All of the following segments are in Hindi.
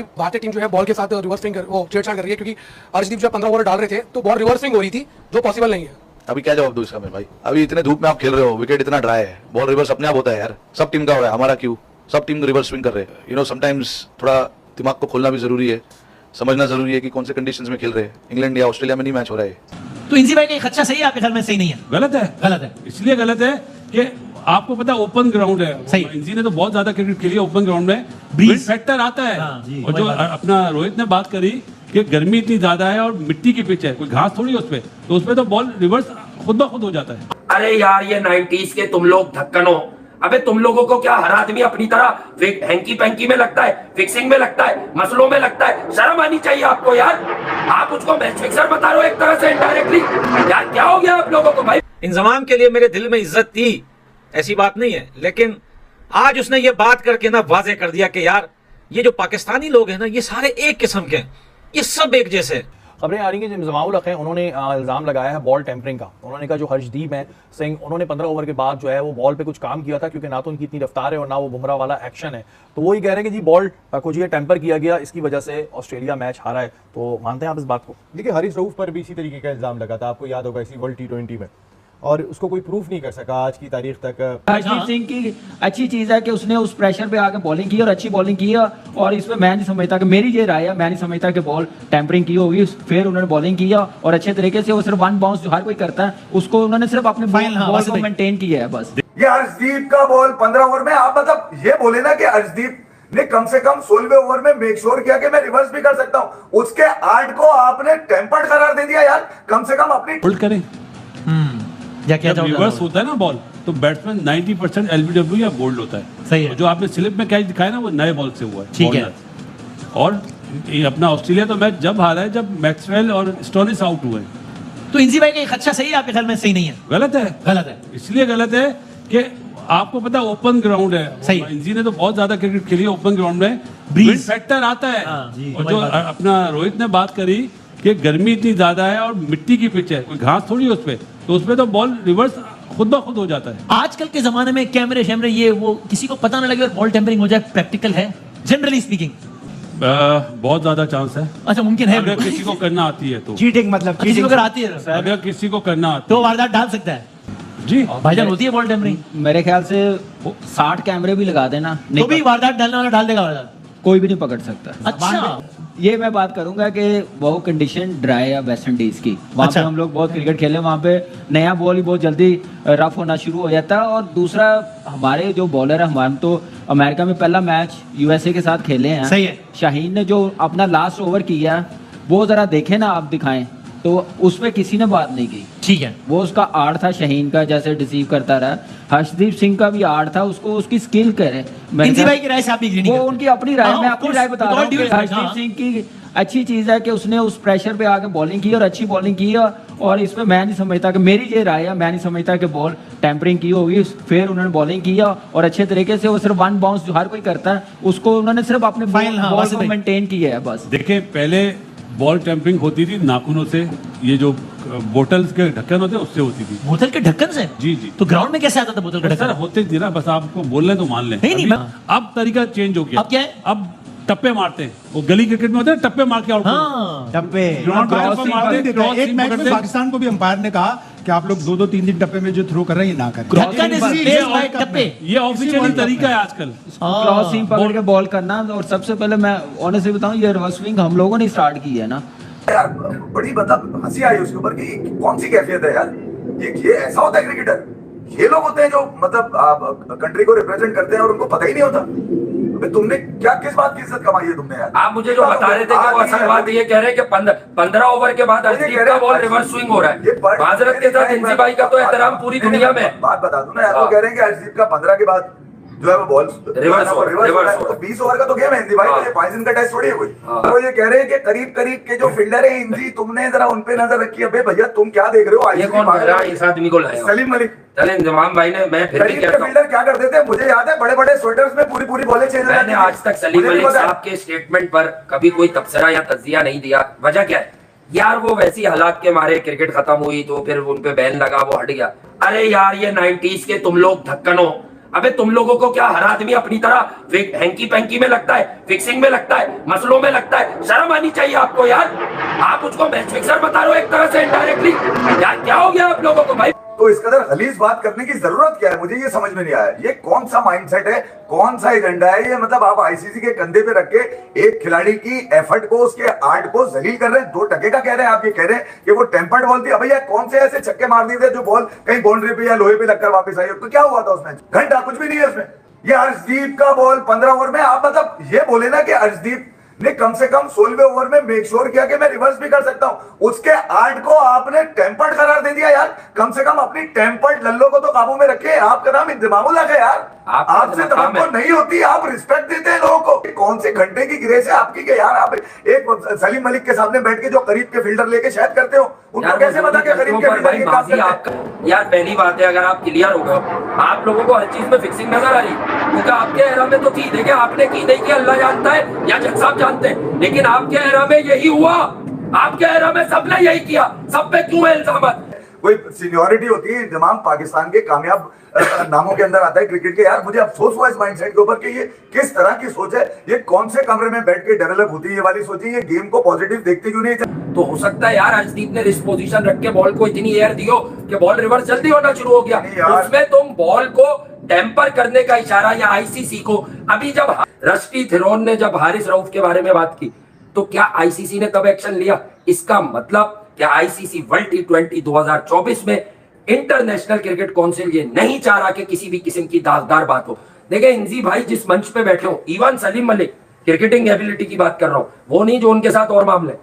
भारतीय टीम जो है बॉल के साथ रिवर्स स्विंग वो छेड़छाड़ कर रही है, क्योंकि अर्शदीप जब 15 ओवर डाल रहे थे तो बॉल रिवर्स स्विंग हो रही थी, जो पॉसिबल नहीं है। अभी क्या जवाब दूं इसका मैं भाई? अभी इतने धूप में आप खेल रहे हो, विकेट इतना ड्राई है, बॉल रिवर्स अपने आप होता है यार। सब टीम का हो रहा है, हमारा क्यों? सब टीम रिवर्स स्विंग कर रहे हैं। समटाइम्स थोड़ा दिमाग को खोलना भी जरूरी है, समझना जरूरी है कि कौन से कंडीशंस में खेल रहे हैं। इंग्लैंड या ऑस्ट्रेलिया में नहीं मैच हो रहा है। तो इंजी भाई का ये खदशा सही है आपके ख्याल में? सही नहीं है, गलत है। गलत है। इसलिए गलत है कि आपको पता है ओपन ग्राउंड है। सही। इंजी ने तो बहुत ज्यादा क्रिकेट खेली है ओपन ग्राउंड में, ब्रीज विंड फैक्टर आता है। जी, और जो अपना रोहित ने बात करी कि गर्मी इतनी ज्यादा है और मिट्टी की पिच है, कोई घास थोड़ी है उसपे, तो उसपे तो बॉल रिवर्स खुद ब खुद हो जाता है। अरे यार ये 90s के तुम लोग ढक्कन हो। अबे तुम लोगों को क्या हर आदमी अपनी तरह हैंकी पैंकी में लगता है, फिक्सिंग में लगता है, मसलों में लगता है? शर्म आनी चाहिए आपको यार। आप उसको मैच फिक्सर बता रहे हो एक तरह से इनडायरेक्टली। यार क्या हो गया आप लोगों को भाई? इंजमाम के लिए मेरे दिल में इज्जत थी, ऐसी बात नहीं है, लेकिन आज उसने ये बात करके ना वाजे कर दिया कि यार ये जो पाकिस्तानी लोग हैं ना, ये सारे एक किस्म के हैं, ये सब एक जैसे। खबरें आ रही हैं कि इंजमामुल हक हैं, उन्होंने इल्ज़ाम लगाया है बॉल टेम्परिंग का। उन्होंने कहा जो हर्षदीप सिंह उन्होंने 15 ओवर के बाद जो है वो बॉल पे कुछ काम किया था, क्योंकि ना तो उनकी इतनी रफ्तार है और ना वो बुमराह वाला एक्शन है। तो वो ही कह रहे हैं कि जी बॉल को जो टेम्पर किया गया, इसकी वजह से ऑस्ट्रेलिया मैच हारा है। तो मानते हैं आप इस बात को? देखिए हारिस रऊफ पर भी इसी तरीके का इल्जाम लगा था, आपको याद होगा, इसी वर्ल्ड T20 में, और उसको कोई प्रूफ नहीं कर सका आज की तारीख तक। हरदीप सिंह की अच्छी चीज है कि उसने उस प्रेशर पे आके बॉलिंग की और अच्छी बॉलिंग की है, और इसमें मैं नहीं समझता कि मेरी ये राय है, मैं नहीं समझता कि बॉल टेम्परिंग की होगी। फिर उन्होंने बॉलिंग किया और अच्छे तरीके से, वो सिर्फ वन बाउंस जो हर कोई करता है उसको उन्होंने सिर्फ अपने बॉल को मेंटेन किया है बस। ये अर्शदीप का बॉल 15 ओवर में, आप मतलब ये बोले ना कि अर्शदीप ने कम से कम 16वें ओवर में मेक श्योर किया कि मैं रिवर्स भी कर सकता हूं, उसके 8 को आपने टेम्पर्ड करार दे दिया यार। कम से कम अपनी होल्ड करें। या क्या जब रिवर्स होता है ना बॉल, तो बैट्समैन 90% LBW या बोल्ड होता है। सही है। जो आपने स्लिप में कैच दिखाया ना, वो नए बॉल से हुआ है। ठीक है। और ये अपना ऑस्ट्रेलिया तो मैच जब हारा है जब मैक्सवेल और स्टोनिस आउट हुए। तो इंजी भाई का ये खदशा सही है आपके ख्याल में? सही नहीं है, गलत है। गलत है। इसलिए गलत है कि आपको पता है ओपन ग्राउंड है। सही। इंजी ने तो बहुत ज्यादा क्रिकेट खेली है ओपन ग्राउंड में, ब्रीज विंड फैक्टर आता है। जी, और जो अपना रोहित ने बात करी कि गर्मी इतनी ज्यादा है और मिट्टी की पिच है, कोई घास थोड़ी है उसपे, तो उसपे तो बॉल रिवर्स खुद ब खुद हो जाता है। आजकल के जमाने में कैमरे शैमरे ये वो किसी को पता ना लगे और बॉल टेम्परिंग हो जाए, प्रैक्टिकल है जनरली स्पीकिंग? बहुत ज्यादा चांस है। अच्छा, मुमकिन है। अगर किसी को करना आती है तो चीटिंग मतलब किसी को अगर आती है अगर किसी को करना आती तो वारदात डाल सकता है जी। भाईजान, होती है बॉल टेम्परिंग? मेरे ख्याल से 60 कैमरे भी लगा देना, तो भी वारदात डालने वाला डाल देगा वारदात, कोई भी नहीं पकड़ सकता। अच्छा। ये मैं बात करूंगा कि वो कंडीशन ड्राई है वेस्ट इंडीज की, वहाँ पे हम लोग बहुत क्रिकेट खेले, वहाँ पे नया बॉल ही बहुत जल्दी रफ होना शुरू हो जाता है। और दूसरा, हमारे जो बॉलर है, हमारे तो अमेरिका में पहला मैच USA के साथ खेले हैं। सही है। शाहीन ने जो अपना लास्ट ओवर किया वो जरा देखे ना, आप दिखाएं, तो उसमें किसी ने बात नहीं की। ठीक है। वो उसका आर्ट था शाहीन का, जैसे डिसीव करता रहा। हर्षदीप सिंह का भी आर्ट था, उसको उसकी स्किल करे। इंजी भाई की राय से आप एग्री नहीं वो करते? उनकी अपनी राय, मैं अपनी राय बता रहा हूँ कि हर्षदीप हाँ। सिंह की अच्छी चीज है कि उसने उस प्रेशर पे आके बॉलिंग की और अच्छी बॉलिंग की है, और इसमें मैं नहीं समझता कि, मेरी ये राय है, मैं नहीं समझता कि बॉल टेम्परिंग की होगी। फिर उन्होंने बॉलिंग किया और अच्छे तरीके से, वो सिर्फ वन बाउंस जो हर कोई करता है उसको उन्होंने सिर्फ अपने बॉल को मेंटेन किया है बस। देखिए, पहले बॉल टेम्परिंग होती थी नाखूनों से, ये जो बोतल्स के ढक्कन होते हैं उससे होती थी। बोतल के ढक्कन से? जी जी। तो ग्राउंड में कैसे आता था बोतल का ढक्कन? होते थी ना, बस आपको बोल रहे तो मान लें। नहीं, अब तरीका चेंज हो गया। अब क्या है? अब टप्पे मारते हैं, वो गली क्रिकेट में होते हैं टप्पे मार के आउट। हाँ, टप्पे एक मैच में पाकिस्तान को भी अंपायर ने कहा कि आप लोग 2-2 3-3 टप्पे में जो थ्रो कर रहे हैं ये ना करें। ढक्कन is replaced by टप्पे। ये ऑफिशियल तरीका है आजकल। क्रॉस सीम पकड़ के बॉल करना। और सबसे पहले मैं ऑनेस्टली बताऊं, ये रिवर्स स्विंग हम लोगों ने स्टार्ट की है ना यार। बड़ी मतलब हंसी आई उसके ऊपर कि कौन सी कैफियत है यार। ये ऐसा होता है क्रिकेटर? ये लोग होते हैं जो मतलब कंट्री को रिप्रेजेंट करते हैं और उनको पता ही नहीं होता। तुमने क्या, किस बात की इज्जत कमाई है तुमने यार? आप मुझे जो बता रहे थे कि वो असल बात ये कह रहे हैं कि 15 ओवर के बाद अर्शदीप का बॉल रिवर्स स्विंग हो रहा है। माजरत के साथ इंजी भाई का तो एहतराम पूरी दुनिया में। बात बता दूं ना यार, वो कह रहे हैं कि अर्शदीप का 15 के बाद जो है वो बॉल रिवर्स हो रहा है। तो 20 ओवर का तो गेम है इंजी भाई, ये पॉइजन का टेस्ट थोड़ी है कोई। तो ये कह रहे हैं कि करीब के जो फील्डर है इंजी, तुमने जरा उन पे नजर रखी है। भैया तुम क्या देख रहे हो? ये कौन कह रहा है इस आदमी को लाया? सलीम मलिक। चले इंजमाम भाई ने, मैं फिर भी कहता हूं, फील्डर क्या करते थे मुझे याद है, बड़े-बड़े स्वेटर्स में पूरी बॉलें चेंज। मैंने आज तक सलीम मलिक साहब के स्टेटमेंट पर कभी कोई तबसरा या तज्जिया नहीं दिया। वजह क्या है यार? वो वैसी हालात के मारे क्रिकेट खत्म हुई तो फिर उन पे बैन लगा, वो हट गया। अरे यार ये 90s के तुम लोग ढक्कन हो। अबे तुम लोगों को क्या हर आदमी अपनी तरह हैंकी पैंकी में लगता है, फिक्सिंग में लगता है, मसलों में लगता है? शर्म आनी चाहिए आपको यार। आप उसको मैच फिक्सर बता रहे हो एक तरह से इनडायरेक्टली। यार क्या हो गया आप लोगों को भाई? तो इस कदर खलीज बात करने की जरूरत क्या है? मुझे ये समझ में नहीं आया। ये कौन सा माइंडसेट है, कौन सा एजेंडा है ये? मतलब आप आईसीसी के कंधे पे रख के एक खिलाड़ी की एफर्ट को, उसके आर्ट को जलील कर रहे हैं। 2 टके का कह रहे हैं आप, ये कह रहे हैं कि वो टेम्पर्ड बॉल थी। भैया कौन से ऐसे छक्के मार दिए थे जो बॉल कहीं बाउंड्री पे या लोहे पे लगकर वापस आई हो? तो क्या हुआ था उसमें? घंटा कुछ भी नहीं है उसमें। ये अर्शदीप का बॉल 15 ओवर में, आप मतलब ये बोले ना कि अर्शदीप ने कम से कम 16वें ओवर में मेक श्योर किया कि मैं रिवर्स भी कर सकता हूं। उसके आर्ट को आपने टेम्पर्ड करार दे दिया यार। कम से कम अपनी टेम्पर्ड लल्लो को तो काबू में रखे। आपका नाम इंतजामुल्लाह है यार, आपसे तवक्को नहीं होती, आप रिस्पेक्ट देते हैं लोगों को। कौन से घंटे की ग्रेस है आपकी कि यार आप एक सलीम मलिक के सामने बैठ के जो करीब के फील्डर लेके शायद करते हो, उनको कैसे पता कि करीब के फील्डर की काम करते हैं? यार पहली बात है, अगर आप क्लियर हो गए, आप लोगों को हर चीज में फिक्सिंग नजर आ रही, क्योंकि आपके एरा में तो थी। देखिए आपने की नहीं की अल्लाह जानता है या जज साहब जानते हैं, लेकिन आपके एरा में यही हुआ। आपके एरा में सबने यही किया। सब पे क्यों है इल्जाम? कोई सीनियोरिटी होती है, तमाम पाकिस्तान के कामयाब नामों के अंदर आता है क्रिकेट के। यार मुझे अफसोस हुआ इस माइंडसेट के ऊपर कि ये किस तरह की सोच है, ये कौन से कमरे में बैठ के डेवलप होती है ये वाली सोच है। ये गेम को पॉजिटिव देखते क्यों नहीं? तो हो सकता है यार अर्शदीप ने रिस्ट पोजीशन रख के बॉल को इतनी एयर दियो कि बॉल रिवर्स जल्दी होना शुरू हो गया। उसमें तुम बॉल को टेम्पर करने का इशारा या आईसीसी को, अभी जब रस्टी थिरोन ने जब हारिस रऊफ के बारे में बात की तो क्या आईसीसी ने कब एक्शन लिया? इसका मतलब क्या आईसीसी वर्ल्ड T20 2024 में इंटरनेशनल क्रिकेट काउंसिल ये नहीं चाह रहा कि किसी भी किस्म की दागदार बात हो? देखिए इंजी भाई जिस मंच पे बैठे हो, even Salim Malik, cricketing ability की बात कर रहा हूं, वो नहीं जो उनके साथ और मामले।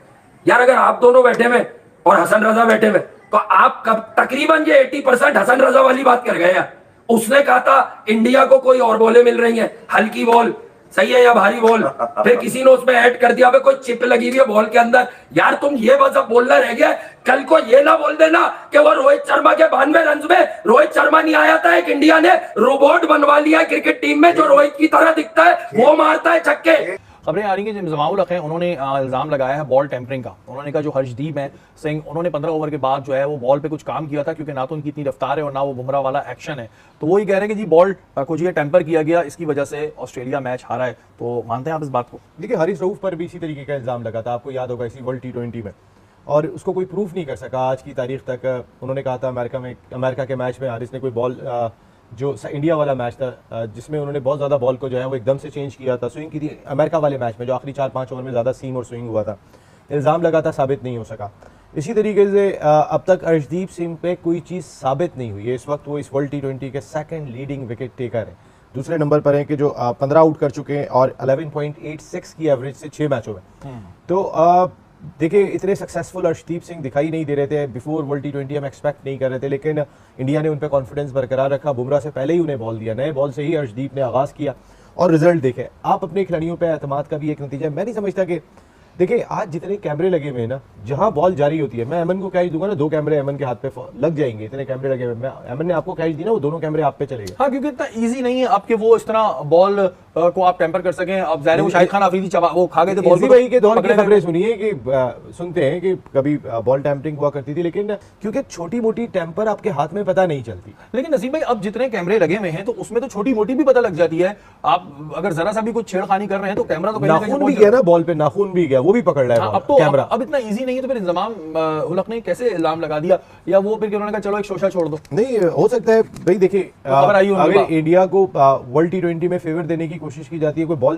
यार अगर आप दोनों बैठे हुए और हसन रजा बैठे हुए तो आप कब तकरीबन ये 80% हसन रजा वाली बात कर गए यार। उसने कहा था इंडिया को कोई और बॉलें मिल रही हैं, हल्की बॉल सही है या भारी बॉल, फिर किसी ने उसमें ऐड कर दिया कोई चिप लगी हुई है बॉल के अंदर। यार तुम ये बस अब बोलना रह गया, कल को ये ना बोल देना कि वो रोहित शर्मा के 92 रन में रोहित शर्मा नहीं आया था, एक इंडिया ने रोबोट बनवा लिया है क्रिकेट टीम में जो रोहित की तरह दिखता है, वो मारता है छक्के। खबरें आ रही हैं कि जमाउल हक हैं, उन्होंने इल्ज़ाम लगाया है बॉल टेम्परिंग का। उन्होंने कहा जो हर्षदीप हैं सिंह, उन्होंने 15 ओवर के बाद जो है वो बॉल पे कुछ काम किया था, क्योंकि ना तो उनकी इतनी रफ्तार है और ना वो बुमराह वाला एक्शन है। तो वो ही कह रहे हैं कि जी बॉल कुछ ये टेम्पर किया गया, इसकी वजह से ऑस्ट्रेलिया मैच हारा है। तो मानते हैं आप इस बात को? देखिए हारिस रऊफ पर भी इसी तरीके का इल्ज़ाम लगा था, आपको याद होगा, इसी वर्ल्ड T20 में, और उसको कोई प्रूफ नहीं कर सका आज की तारीख तक। उन्होंने कहा था अमेरिका के मैच में हारिस ने कोई बॉल जो इंडिया वाला मैच था जिसमें उन्होंने बहुत ज़्यादा बॉल को जो है वो एकदम से चेंज किया था, स्विंग की थी अमेरिका वाले मैच में जो आखिरी 4-5 ओवर में ज़्यादा सीम और स्विंग हुआ था, इल्ज़ाम लगा था, साबित नहीं हो सका। इसी तरीके से अब तक अर्शदीप सिंह पे कोई चीज़ साबित नहीं हुई है। इस वक्त वो इस वर्ल्ड T20 के सेकंड लीडिंग विकेट टेकर हैं, दूसरे नंबर पर हैं कि जो 15 आउट कर चुके हैं और 11.86 की एवरेज से 6 मैचों में। तो देखिए इतने सक्सेसफुल अर्शदीप सिंह दिखाई नहीं दे रहे थे बिफोर वर्ल्ड T20, हम एक्सपेक्ट नहीं कर रहे थे, लेकिन इंडिया ने उन पर कॉन्फिडेंस बरकरार रखा। बुमराह से पहले ही उन्हें बॉल दिया, नए बॉल से ही अर्शदीप ने आगाज़ किया और रिजल्ट देखे। आप अपने खिलाड़ियों पर एतमाद का भी एक नतीजा है। मैं नहीं समझता कि देखिए आज जितने कैमरे लगे हुए हैं ना, जहां बॉल जारी होती है, मैं अमन को कैच दूंगा ना, 2 कैमरे अमन के हाथ पे लग जाएंगे, इतने कैमरे लगे हुए। मैं अमन ने आपको कैच दी ना, वो दोनों कैमरे आप पे चलेंगे। हाँ, क्योंकि इतना इजी नहीं है आपके वो इस तरह बॉल को आप टेम्पर कर सकें। अब ज़ाहिर है वो शाहिद खान आफरीदी वो खा गए थे बॉल भाई के दौर की खबरें सुनिए कि सुनते हैं कि कभी बॉल टेम्परिंग हुआ करती थी, लेकिन क्योंकि छोटी मोटी टेम्पर आपके हाथ में पता नहीं चलती। लेकिन नसीम भाई अब जितने कैमरे लगे हुए हैं तो उसमें तो छोटी मोटी भी पता लग जाती है। आप अगर जरा सा भी कुछ छेड़खानी कर रहे हैं तो कैमरा तो नाखून भी गया ना, बॉल पे नाखून भी गया, वो भी पकड़ रहा है कैमरा। अब इतना इजी नहीं है, तो फिर इंतजाम उल हक ने कैसे इल्जाम लगा दिया? या वो फिर उन्होंने कहा चलो एक शोशा छोड़ दो? नहीं हो सकता है भाई, देखिए अगर इंडिया को वर्ल्ड T20 में फेवर देने की कोशिश की जाती है, कोई बॉल